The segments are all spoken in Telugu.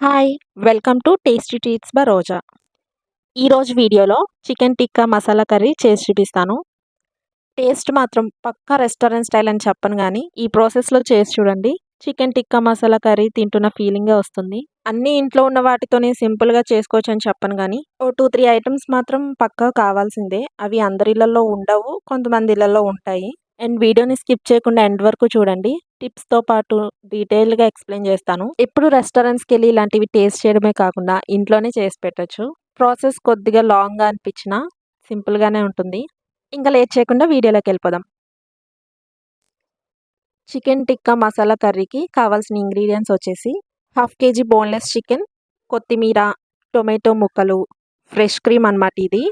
Hi! Welcome to tasty treats by Roja. ఈరోజు వీడియోలో చికెన్ టిక్కా మసాలా కర్రీ చేసి చూపిస్తాను. టేస్ట్ మాత్రం పక్కా రెస్టారెంట్ స్టైల్ అని చెప్పను గానీ, ఈ ప్రాసెస్‌లో చేసి చూడండి. చికెన్ టిక్కా మసాలా కర్రీ తింటున్న ఫీలింగే వస్తుంది. అన్నీ ఇంట్లో ఉన్న వాటితోనే సింపుల్‌గా చేసుకోవచ్చని చెప్పను గానీ, ఓ 2, 3 ఐటెమ్స్ మాత్రం పక్కా కావాల్సిందే. అవి అందరి ఇళ్లల్లో ఉండవు. కొంతమంది ఇళ్లల్లో ఉంటాయి. అండ్ వీడియోని స్కిప్ చేయకుండా ఎండ్ వరకు చూడండి. టిప్స్‌తో పాటు డీటెయిల్డ్‌గా ఎక్స్‌ప్లెయిన్ చేస్తాను. ఎప్పుడు రెస్టారెంట్స్‌కెళ్ళి ఇలాంటివి టేస్ట్ చేయడమే కాకుండా ఇంట్లోనే చేసి పెట్టొచ్చు. ప్రాసెస్ కొద్దిగా లాంగ్‌గా అనిపించినా సింపుల్‌గానే ఉంటుంది. ఇంకా లేట్ చేయకుండా వీడియోలోకెళ్ళిపోదాం. చికెన్ టిక్కా మసాలా కర్రీకి కావాల్సిన ఇంగ్రీడియెంట్స్ వచ్చేసి 1/2 కేజీ బోన్‌లెస్ చికెన్, కొత్తిమీర, టొమాటో ముక్కలు, ఫ్రెష్ క్రీమ్ అన్నమాట ఇది.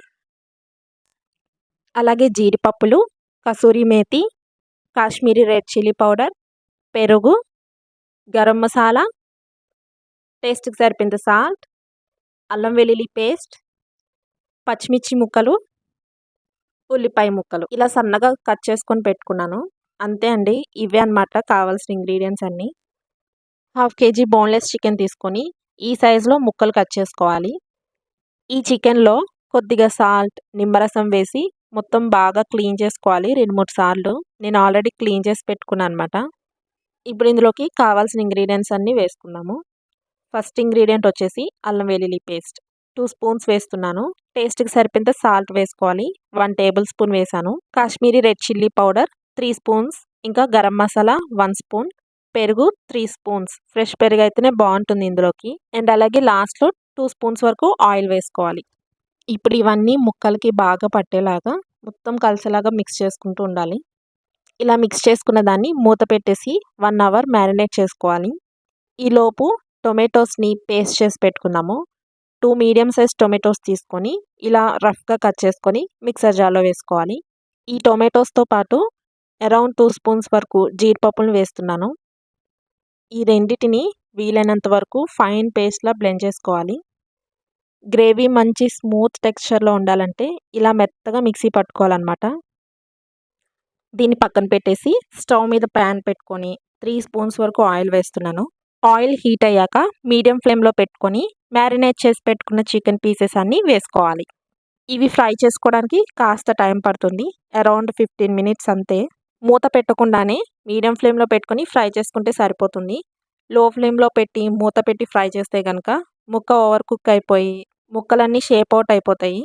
అలాగే జీడిపప్పులు, kasuri methi, Kashmiri red chilli powder, పెరుగు, గరం మసాలా, టేస్ట్‌కి సరిపోయేంత సాల్ట్, అల్లం వెల్లుల్లి పేస్ట్, పచ్చిమిర్చి ముక్కలు, ఉల్లిపాయ ముక్కలు ఇలా సన్నగా కట్ చేసుకొని పెట్టుకున్నాను. అంతే అండి. ఇవే అన్నమాట కావాల్సిన ఇంగ్రీడియెంట్స్ అన్నీ. 1/2 కేజీ బోన్‌లెస్ చికెన్ తీసుకొని ఈ సైజులో ముక్కలు కట్ చేసుకోవాలి. ఈ చికెన్‌లో కొద్దిగా సాల్ట్, నిమ్మరసం వేసి మొత్తం బాగా క్లీన్ చేసుకోవాలి 2, 3 సార్లు. నేను ఆల్రెడీ క్లీన్ చేసి పెట్టుకున్నాను అన్నమాట. ఇప్పుడు ఇందులోకి కావాల్సిన ఇంగ్రీడియెంట్స్ అన్నీ వేసుకుందాము. ఫస్ట్ ఇంగ్రీడియంట్ వచ్చేసి అల్లం వెల్లుల్లి పేస్ట్ 2 స్పూన్స్ వేస్తున్నాను. టేస్ట్‌కి సరిపోయేంత సాల్ట్ వేసుకోవాలి. 1 టేబుల్ స్పూన్ వేసాను. Kashmiri red chilli powder 3 spoons, ఇంకా గరం మసాలా 1 స్పూన్, పెరుగు 3 స్పూన్స్. ఫ్రెష్ పెరుగు అయితేనే బాగుంటుంది ఇందులోకి. అండ్ అలాగే లాస్ట్‌లో 2 స్పూన్స్ వరకు ఆయిల్ వేసుకోవాలి. ఇప్పుడు ఇవన్నీ ముక్కలకి బాగా పట్టేలాగా మొత్తం కలిసేలాగా మిక్స్ చేసుకుంటూ ఉండాలి. ఇలా మిక్స్ చేసుకున్న దాన్ని మూత పెట్టేసి 1 అవర్ మ్యారినేట్ చేసుకోవాలి. ఈలోపు టొమాటోస్ని పేస్ట్ చేసి పెట్టుకుందాము. 2 మీడియం సైజ్ టొమాటోస్ తీసుకొని ఇలా రఫ్గా కట్ చేసుకొని మిక్సర్ జార్లో వేసుకోవాలి. ఈ టొమాటోస్తో పాటు అరౌండ్ 2 స్పూన్స్ వరకు జీడిపప్పులను వేస్తున్నాను. ఈ రెండిటిని వీలైనంత వరకు ఫైన్ పేస్ట్‌లా బ్లెండ్ చేసుకోవాలి. గ్రేవీ మంచి స్మూత్ టెక్స్చర్‌లో ఉండాలంటే ఇలా మెత్తగా మిక్సీ పట్టుకోవాలన్నమాట. దీన్ని పక్కన పెట్టేసి స్టవ్ మీద ప్యాన్ పెట్టుకొని 3 స్పూన్స్ వరకు ఆయిల్ వేస్తున్నాను. ఆయిల్ హీట్ అయ్యాక మీడియం ఫ్లేమ్‌లో పెట్టుకొని మ్యారినేట్ చేసి పెట్టుకున్న చికెన్ పీసెస్ అన్నీ వేసుకోవాలి. ఇవి ఫ్రై చేసుకోవడానికి కాస్త టైం పడుతుంది. అరౌండ్ 15 మినిట్స్ అంతే. మూత పెట్టకుండానే మీడియం ఫ్లేమ్‌లో పెట్టుకొని ఫ్రై చేసుకుంటే సరిపోతుంది. లో ఫ్లేమ్‌లో పెట్టి మూత పెట్టి ఫ్రై చేస్తే గనక ముక్క ఓవర్ కుక్ అయిపోయి ముక్కలన్నీ షేప్ అవుట్ అయిపోతాయి.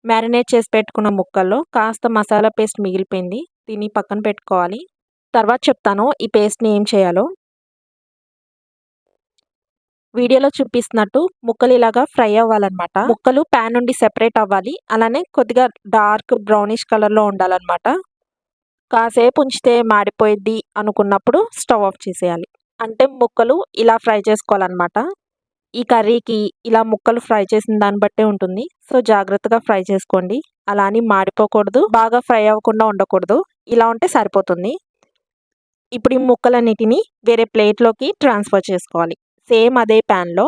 మ్యారినేట్ చేసి పెట్టుకున్న ముక్కల్లో కాస్త మసాలా పేస్ట్ మిగిలిపోయింది. దీన్ని పక్కన పెట్టుకోవాలి. తర్వాత చెప్తాను ఈ పేస్ట్‌ని ఏం చేయాలో. వీడియోలో చూపిస్తున్నట్టు ముక్కలు ఇలాగా ఫ్రై అవ్వాలన్నమాట. ముక్కలు ప్యాన్ నుండి సెపరేట్ అవ్వాలి. అలానే కొద్దిగా డార్క్ బ్రౌనిష్ కలర్‌లో ఉండాలన్నమాట. కాసేపు ఉంచితే మాడిపోయిద్ది అనుకున్నప్పుడు స్టవ్ ఆఫ్ చేసేయాలి. అంటే ముక్కలు ఇలా ఫ్రై చేసుకోవాలన్నమాట. ఈ కర్రీకి ఇలా ముక్కలు ఫ్రై చేసిన దాన్ని బట్టే ఉంటుంది. సో జాగ్రత్తగా ఫ్రై చేసుకోండి. అలా అని మాడిపోకూడదు, బాగా ఫ్రై అవ్వకుండా ఉండకూడదు. ఇలా ఉంటే సరిపోతుంది. ఇప్పుడు ఈ ముక్కలన్నిటిని వేరే ప్లేట్‌లోకి ట్రాన్స్‌ఫర్ చేసుకోవాలి. సేమ్ అదే ప్యాన్‌లో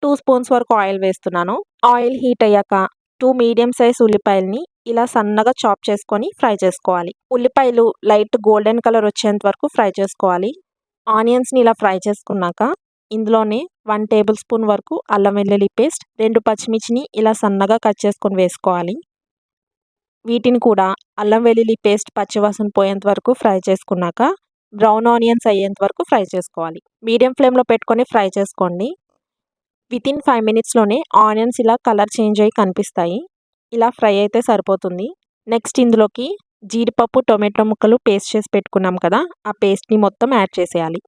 2 స్పూన్స్ వరకు ఆయిల్ వేస్తున్నాను. ఆయిల్ హీట్ అయ్యాక 2 మీడియం సైజ్ ఉల్లిపాయల్ని ఇలా సన్నగా చాప్ చేసుకొని ఫ్రై చేసుకోవాలి. ఉల్లిపాయలు లైట్ గోల్డెన్ కలర్ వచ్చేంత వరకు ఫ్రై చేసుకోవాలి. ఆనియన్స్‌ని ఇలా ఫ్రై చేసుకున్నాక ఇందులోనే 1 టేబుల్ స్పూన్ వరకు అల్లం వెల్లుల్లి పేస్ట్, 2 పచ్చిమిర్చిని ఇలా సన్నగా కట్ చేసుకొని వేసుకోవాలి. వీటిని కూడా అల్లం వెల్లుల్లి పేస్ట్ పచ్చివాసన పోయేంత వరకు ఫ్రై చేసుకున్నాక బ్రౌన్ ఆనియన్స్ అయ్యేంత వరకు ఫ్రై చేసుకోవాలి. మీడియం ఫ్లేమ్‌లో పెట్టుకొని ఫ్రై చేసుకోండి. వితిన్ 5 మినిట్స్‌లోనే ఆనియన్స్ ఇలా కలర్ చేంజ్ అయ్యి కనిపిస్తాయి. ఇలా ఫ్రై అయితే సరిపోతుంది. నెక్స్ట్ ఇందులోకి జీడిపప్పు, టొమాటో ముక్కలు పేస్ట్ చేసి పెట్టుకున్నాం కదా! ఆ పేస్ట్‌ని మొత్తం యాడ్ చేసేయాలి.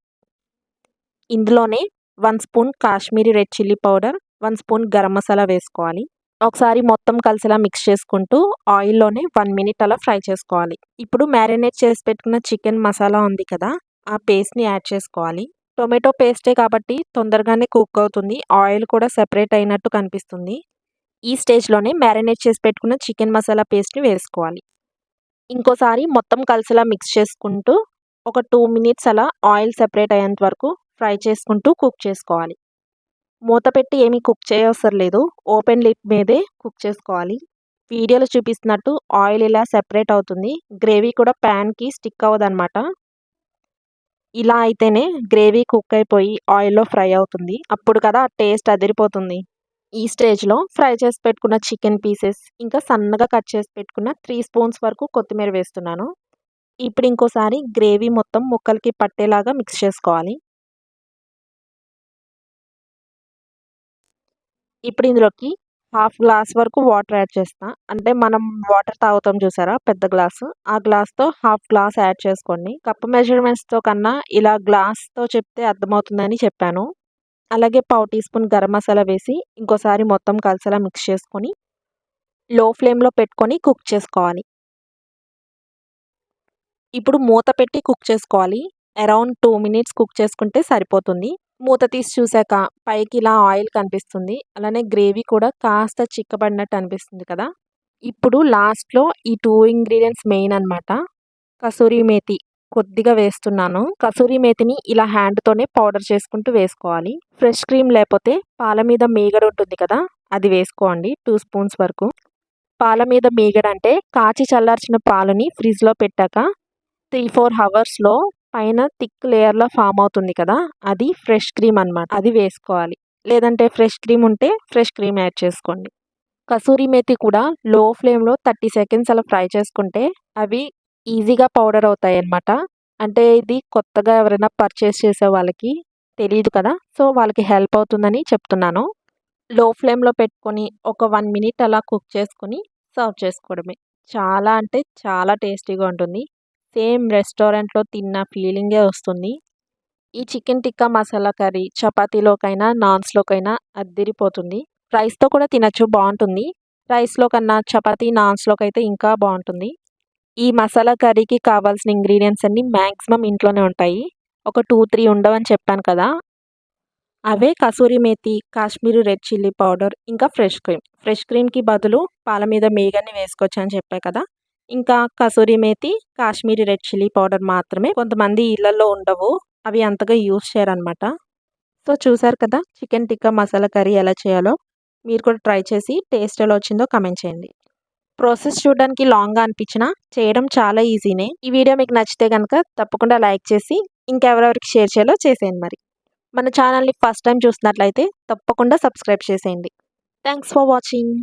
ఇందులోనే 1 spoon Kashmiri red chilli powder, 1 spoon garam masala వేసుకోవాలి. ఒకసారి మొత్తం కలిసేలా మిక్స్ చేసుకుంటూ ఆయిల్‌లోనే 1 మినిట్ అలా ఫ్రై చేసుకోవాలి. ఇప్పుడు మ్యారినేట్ చేసి పెట్టుకున్న చికెన్ మసాలా ఉంది కదా! ఆ పేస్ట్‌ని యాడ్ చేసుకోవాలి. టొమాటో పేస్టే కాబట్టి తొందరగానే కుక్ అవుతుంది. ఆయిల్ కూడా సెపరేట్ అయినట్టు కనిపిస్తుంది. ఈ స్టేజ్‌లోనే మ్యారినేట్ చేసి పెట్టుకున్న చికెన్ మసాలా పేస్ట్‌ని వేసుకోవాలి. ఇంకోసారి మొత్తం కలిసేలా మిక్స్ చేసుకుంటూ ఒక 2 మినిట్స్ అలా ఆయిల్ సెపరేట్ అయ్యేంత వరకు ఫ్రై చేసుకుంటూ కుక్ చేసుకోవాలి. మూత పెట్టి ఏమీ కుక్ చేయవసరం లేదు. ఓపెన్ లిడ్ మీదే కుక్ చేసుకోవాలి. వీడియోలో చూపిస్తున్నట్టు ఆయిల్ ఇలా సెపరేట్ అవుతుంది. గ్రేవీ కూడా ప్యాన్‌కి స్టిక్ అవ్వదన్నమాట. ఇలా అయితేనే గ్రేవీ కుక్ అయిపోయి ఆయిల్‌లో ఫ్రై అవుతుంది. అప్పుడు కదా టేస్ట్ అదిరిపోతుంది. ఈ స్టేజ్‌లో ఫ్రై చేసి పెట్టుకున్న చికెన్ పీసెస్, ఇంకా సన్నగా కట్ చేసి పెట్టుకున్న 3 స్పూన్స్ వరకు కొత్తిమీర వేస్తున్నాను. ఇప్పుడు ఇంకోసారి గ్రేవీ మొత్తం ముక్కలకి పట్టేలాగా మిక్స్ చేసుకోవాలి. ఇప్పుడు ఇందులోకి హాఫ్ గ్లాస్ వరకు వాటర్ యాడ్ చేస్తా. అంటే మనం వాటర్ తాగుతాం చూసారా పెద్ద గ్లాసు, ఆ గ్లాస్‌తో హాఫ్ గ్లాస్ యాడ్ చేసుకోండి. కప్ మెజర్‌మెంట్స్‌తో కన్నా ఇలా గ్లాస్‌తో చెప్తే అర్థమవుతుందని చెప్పాను. అలాగే పావు టీ స్పూన్ గరం మసాలా వేసి ఇంకోసారి మొత్తం కలిసేలా మిక్స్ చేసుకొని లో ఫ్లేమ్‌లో పెట్టుకొని కుక్ చేసుకోవాలి. ఇప్పుడు మూత పెట్టి కుక్ చేసుకోవాలి. అరౌండ్ 2 మినిట్స్ కుక్ చేసుకుంటే సరిపోతుంది. మూత తీసి చూసాక పైకి ఇలా ఆయిల్ కనిపిస్తుంది. అలానే గ్రేవీ కూడా కాస్త చిక్కబడినట్టు అనిపిస్తుంది కదా! ఇప్పుడు లాస్ట్‌లో ఈ 2 ఇంగ్రీడియెంట్స్ మెయిన్ అనమాట. కసూరి మేతి కొద్దిగా వేస్తున్నాను. కసూరి మేతిని ఇలా హ్యాండ్‌తోనే పౌడర్ చేసుకుంటూ వేసుకోవాలి. ఫ్రెష్ క్రీమ్ లేపోతే పాల మీద మీగడ ఉంటుంది కదా! అది వేసుకోండి 2 స్పూన్స్ వరకు. పాల మీద మీగడ అంటే కాచి చల్లార్చిన పాలని ఫ్రిడ్జ్‌లో పెట్టాక 3, 4 హవర్స్‌లో పైన థిక్ లేయర్‌లా ఫార్మ్ అవుతుంది కదా! అది ఫ్రెష్ క్రీమ్ అనమాట. అది వేసుకోవాలి. లేదంటే ఫ్రెష్ క్రీమ్ ఉంటే ఫ్రెష్ క్రీమ్ యాడ్ చేసుకోండి. కసూరి మేతి కూడా లో ఫ్లేమ్‌లో 30 సెకండ్స్ అలా ఫ్రై చేసుకుంటే అవి ఈజీగా పౌడర్ అవుతాయన్నమాట. అంటే ఇది కొత్తగా ఎవరైనా పర్చేస్ చేసే వాళ్ళకి తెలీదు కదా! సో, వాళ్ళకి హెల్ప్ అవుతుందని చెప్తున్నాను. లో ఫ్లేమ్‌లో పెట్టుకొని ఒక 1 మినిట్ అలా కుక్ చేసుకొని సర్వ్ చేసుకోవడమే. చాలా అంటే చాలా టేస్టీగా ఉంటుంది. సేమ్ రెస్టారెంట్‌లో తిన్న ఫీలింగే వస్తుంది. ఈ చికెన్ టిక్కా మసాలా కర్రీ చపాతీలోకైనా, నాన్స్‌లోకైనా అద్దిరిపోతుంది. రైస్‌తో కూడా తినొచ్చు బావుంటుంది. రైస్‌లో కన్నా చపాతీ, నాన్స్‌లోకైతే ఇంకా బావుంటుంది. ఈ మసాలా కర్రీకి కావాల్సిన ఇంగ్రీడియెంట్స్ అన్నీ మాక్సిమం ఇంట్లోనే ఉంటాయి. ఒక 2, 3 ఉండవని చెప్పాను కదా! అవే kasuri methi, Kashmiri red chilli powder, ఇంకా ఫ్రెష్ క్రీమ్. ఫ్రెష్ క్రీమ్‌కి బదులు పాల మీద మీగడని వేసుకోవచ్చని చెప్పా కదా! ఇంకా kasuri methi, Kashmiri red chilli powder మాత్రమే. కొంతమంది ఇళ్లల్లో ఉండవు. అవి అంతగా యూజ్ చేయరనమాట. సో, చూసారు కదా చికెన్ టిక్కా మసాలా కర్రీ ఎలా చేయాలో. మీరు కూడా ట్రై చేసి టేస్ట్ ఎలా వచ్చిందో కామెంట్ చేయండి. ప్రాసెస్ చూడడానికి లాంగ్‌గా అనిపించినా చేయడం చాలా ఈజీనే. ఈ వీడియో మీకు నచ్చితే గనక తప్పకుండా లైక్ చేసి ఇంకెవరెవరికి షేర్ చేయాలో చేసేయండి మరి. మన ఛానల్‌ని ఫస్ట్ టైం చూస్తున్నట్లయితే తప్పకుండా సబ్స్క్రైబ్ చేసేయండి. Thanks for watching.